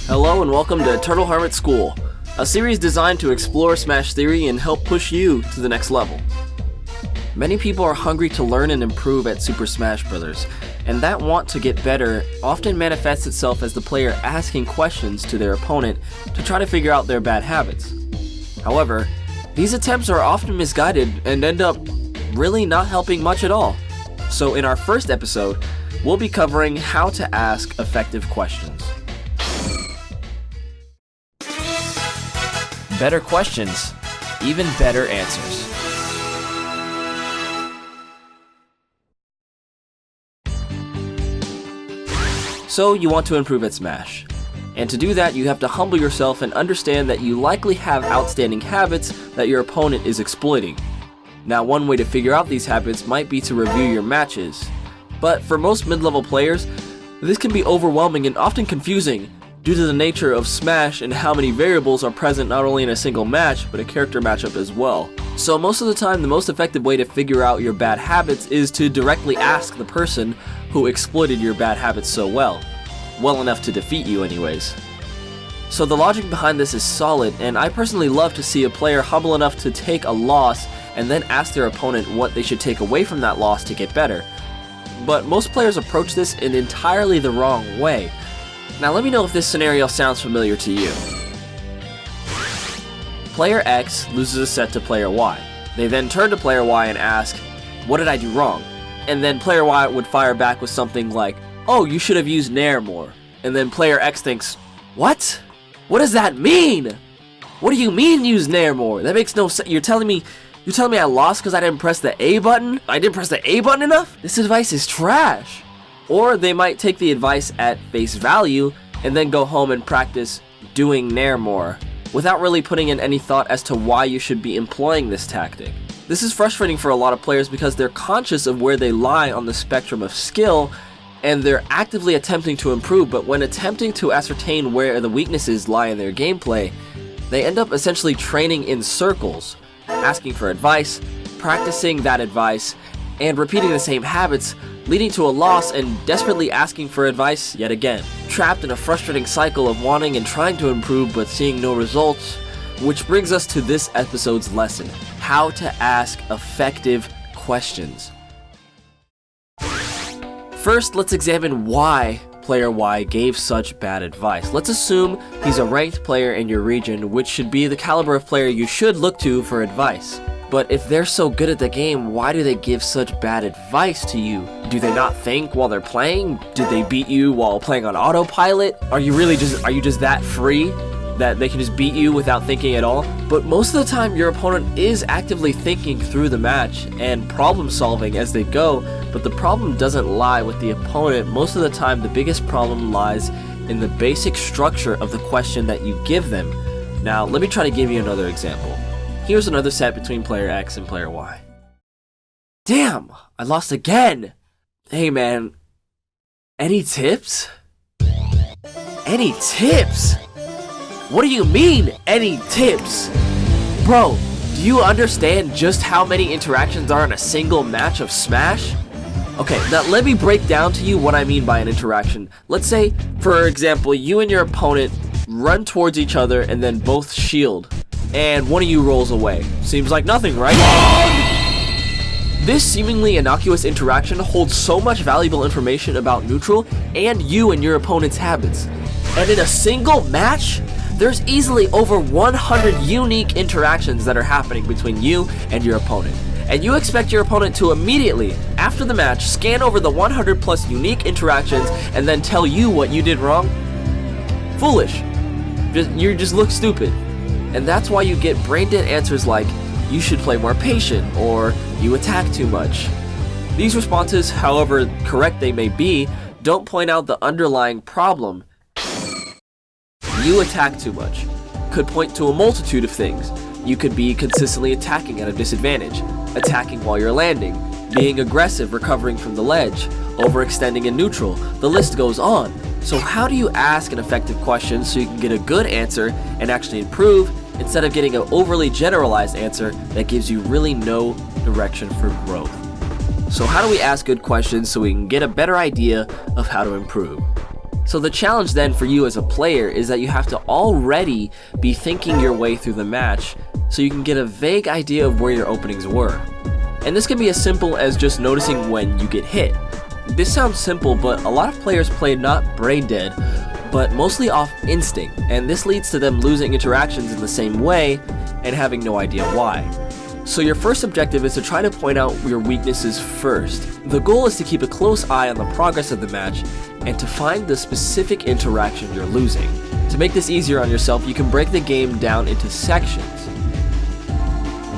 Hello and welcome to Eternal Hermit School, a series designed to explore Smash theory and help push you to the next level. Many people are hungry to learn and improve at Super Smash Bros., and that want to get better often manifests itself as the player asking questions to their opponent to try to figure out their bad habits. However, these attempts are often misguided and end up really not helping much at all. So in our first episode, we'll be covering how to ask effective questions. Better questions, even better answers. So you want to improve at Smash. And to do that, you have to humble yourself and understand that you likely have outstanding habits that your opponent is exploiting. Now, one way to figure out these habits might be to review your matches. But for most mid-level players, this can be overwhelming and often confusing due to the nature of Smash and how many variables are present not only in a single match, but a character matchup as well. So most of the time, the most effective way to figure out your bad habits is to directly ask the person who exploited your bad habits so well enough to defeat you anyways. So the logic behind this is solid, and I personally love to see a player humble enough to take a loss and then ask their opponent what they should take away from that loss to get better. But most players approach this in entirely the wrong way. Now let me know if this scenario sounds familiar to you. Player X loses a set to player Y. They then turn to player Y and ask, "What did I do wrong?" And then player Y would fire back with something like, "Oh, you should have used Nair more." And then player X thinks, "What? What does that mean? What do you mean use Nair more? That makes no sense. You're telling me I lost because I didn't press the A button? I didn't press the A button enough? This advice is trash." Or they might take the advice at face value and then go home and practice doing Nair more, without really putting in any thought as to why you should be employing this tactic. This is frustrating for a lot of players because they're conscious of where they lie on the spectrum of skill, and they're actively attempting to improve, but when attempting to ascertain where the weaknesses lie in their gameplay, they end up essentially training in circles, asking for advice, practicing that advice, and repeating the same habits, leading to a loss and desperately asking for advice yet again. Trapped in a frustrating cycle of wanting and trying to improve but seeing no results, which brings us to this episode's lesson: how to ask effective questions. First, let's examine why player Y gave such bad advice. Let's assume he's a ranked player in your region, which should be the caliber of player you should look to for advice. But if they're so good at the game, why do they give such bad advice to you? Do they not think while they're playing? Did they beat you while playing on autopilot? Are you just that free that they can just beat you without thinking at all? But most of the time, your opponent is actively thinking through the match and problem solving as they go, but the problem doesn't lie with the opponent. Most of the time, the biggest problem lies in the basic structure of the question that you give them. Now, let me try to give you another example. Here's another set between player X and player Y. Damn, I lost again. Hey man, any tips? Any tips? What do you mean, any tips? Bro, do you understand just how many interactions are in a single match of Smash? Okay, now let me break down to you what I mean by an interaction. Let's say, for example, you and your opponent run towards each other and then both shield, and one of you rolls away. Seems like nothing, right? This seemingly innocuous interaction holds so much valuable information about neutral and you and your opponent's habits. And in a single match, there's easily over 100 unique interactions that are happening between you and your opponent. And you expect your opponent to immediately, after the match, scan over the 100 plus unique interactions and then tell you what you did wrong? Foolish. You just look stupid. And that's why you get brain-dead answers like, "You should play more patient," or "You attack too much." These responses, however correct they may be, don't point out the underlying problem. "You attack too much" could point to a multitude of things. You could be consistently attacking at a disadvantage, attacking while you're landing, being aggressive recovering from the ledge, overextending in neutral. The list goes on. So how do you ask an effective question so you can get a good answer and actually improve, instead of getting an overly generalized answer that gives you really no direction for growth? So how do we ask good questions so we can get a better idea of how to improve? So the challenge then for you as a player is that you have to already be thinking your way through the match so you can get a vague idea of where your openings were. And this can be as simple as just noticing when you get hit. This sounds simple, but a lot of players play not brain dead, but mostly off instinct, and this leads to them losing interactions in the same way and having no idea why. So your first objective is to try to point out your weaknesses first. The goal is to keep a close eye on the progress of the match and to find the specific interaction you're losing. To make this easier on yourself, you can break the game down into sections: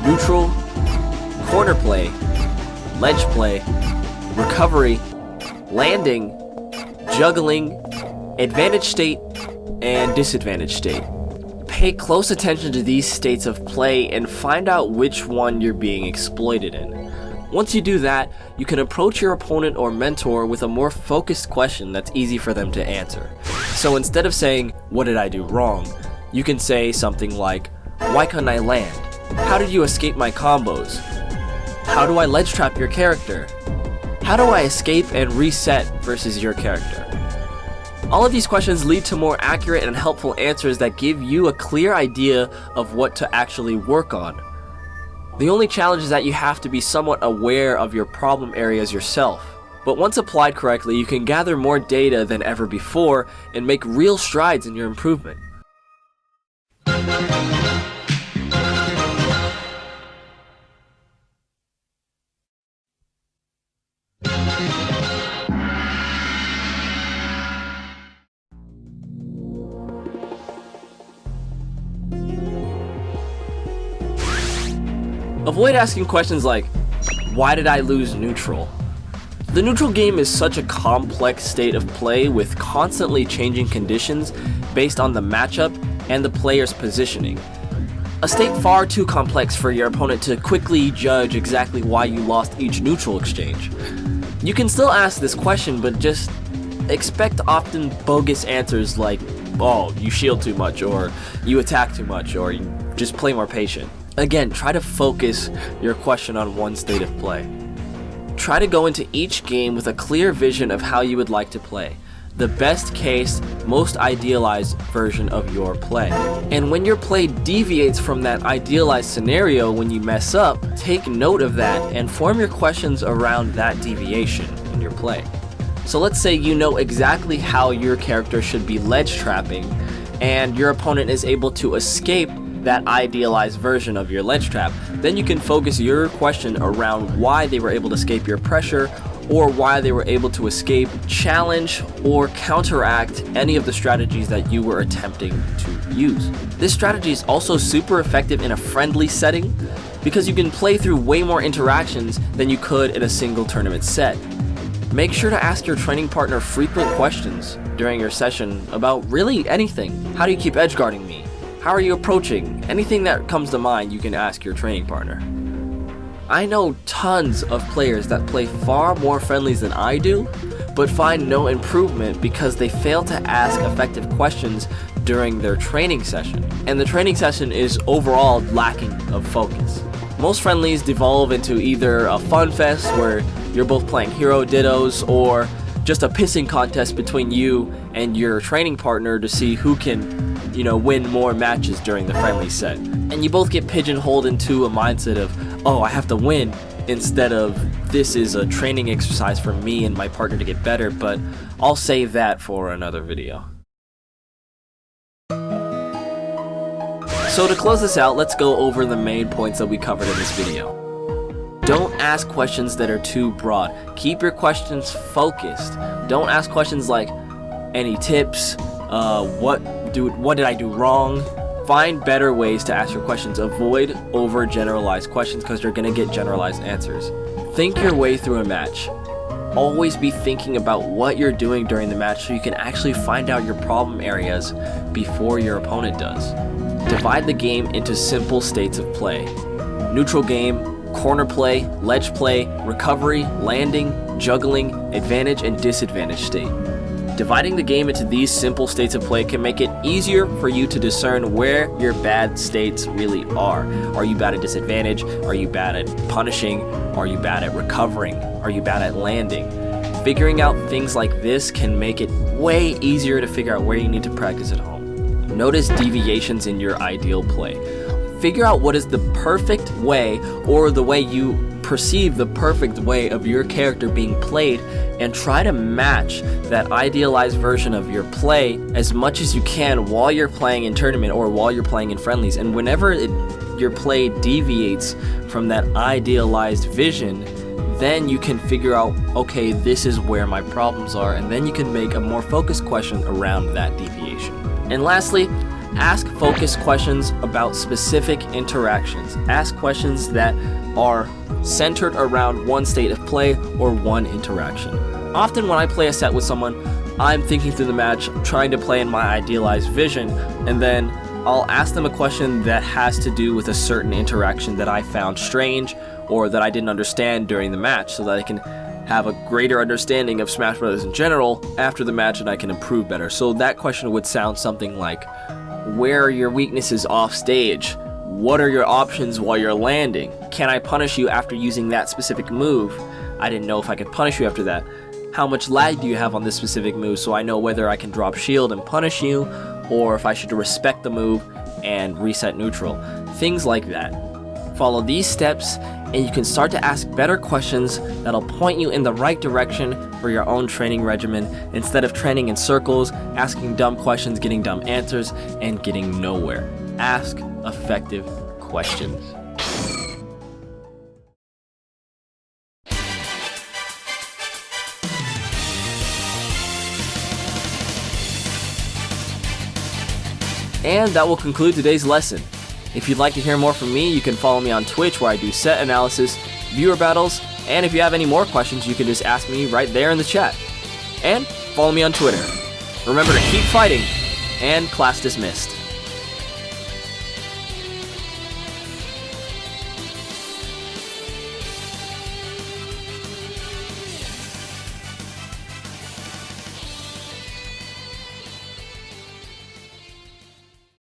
neutral, corner play, ledge play, recovery, landing, juggling, advantage state, and disadvantage state. Pay close attention to these states of play and find out which one you're being exploited in. Once you do that, you can approach your opponent or mentor with a more focused question that's easy for them to answer. So instead of saying, "What did I do wrong?" you can say something like, "Why couldn't I land? How did you escape my combos? How do I ledge trap your character? How do I escape and reset versus your character?" All of these questions lead to more accurate and helpful answers that give you a clear idea of what to actually work on. The only challenge is that you have to be somewhat aware of your problem areas yourself. But once applied correctly, you can gather more data than ever before and make real strides in your improvement. Avoid asking questions like, "Why did I lose neutral?" The neutral game is such a complex state of play with constantly changing conditions based on the matchup and the player's positioning. A state far too complex for your opponent to quickly judge exactly why you lost each neutral exchange. You can still ask this question, but just expect often bogus answers like, "Oh, you shield too much," or "You attack too much," or "You just play more patient." Again, try to focus your question on one state of play. Try to go into each game with a clear vision of how you would like to play. The best case, most idealized version of your play. And when your play deviates from that idealized scenario when you mess up, take note of that and form your questions around that deviation in your play. So let's say you know exactly how your character should be ledge trapping, and your opponent is able to escape that idealized version of your ledge trap. Then you can focus your question around why they were able to escape your pressure, or why they were able to escape, challenge, or counteract any of the strategies that you were attempting to use. This strategy is also super effective in a friendly setting because you can play through way more interactions than you could in a single tournament set. Make sure to ask your training partner frequent questions during your session about really anything. How do you keep edge guarding me? How are you approaching? Anything that comes to mind, you can ask your training partner. I know tons of players that play far more friendlies than I do, but find no improvement because they fail to ask effective questions during their training session. And the training session is overall lacking of focus. Most friendlies devolve into either a fun fest where you're both playing hero dittos, or just a pissing contest between you and your training partner to see who can win more matches during the friendly set. And you both get pigeonholed into a mindset of, "Oh, I have to win," instead of, "This is a training exercise for me and my partner to get better," but I'll save that for another video. So to close this out, let's go over the main points that we covered in this video. Don't ask questions that are too broad. Keep your questions focused. Don't ask questions like, "Any tips? What did I do wrong?" Find better ways to ask your questions. Avoid over-generalized questions because you're going to get generalized answers. Think your way through a match. Always be thinking about what you're doing during the match so you can actually find out your problem areas before your opponent does. Divide the game into simple states of play: neutral game, corner play, ledge play, recovery, landing, juggling, advantage, and disadvantage state. Dividing the game into these simple states of play can make it easier for you to discern where your bad states really are. Are you bad at disadvantage? Are you bad at punishing? Are you bad at recovering? Are you bad at landing? Figuring out things like this can make it way easier to figure out where you need to practice at home. Notice deviations in your ideal play. Figure out what is the perfect way, or the way you perceive the perfect way of your character being played, and try to match that idealized version of your play as much as you can while you're playing in tournament or while you're playing in friendlies. And whenever your play deviates from that idealized vision, then you can figure out, okay, this is where my problems are, and then you can make a more focused question around that deviation. And lastly, ask focused questions about specific interactions. Ask questions that are centered around one state of play or one interaction. Often when I play a set with someone, I'm thinking through the match, trying to play in my idealized vision, and then I'll ask them a question that has to do with a certain interaction that I found strange or that I didn't understand during the match, so that I can have a greater understanding of Smash Bros. In general after the match and I can improve better. So that question would sound something like, where are your weaknesses off stage? What are your options while you're landing? Can I punish you after using that specific move? I didn't know if I could punish you after that. How much lag do you have on this specific move, so I know whether I can drop shield and punish you, or if I should respect the move and reset neutral. Things like that. Follow these steps and you can start to ask better questions that'll point you in the right direction for your own training regimen, instead of training in circles, asking dumb questions, getting dumb answers, and getting nowhere. Ask effective questions. And that will conclude today's lesson. If you'd like to hear more from me, you can follow me on Twitch, where I do set analysis, viewer battles, and if you have any more questions, you can just ask me right there in the chat. And follow me on Twitter. Remember to keep fighting, and class dismissed.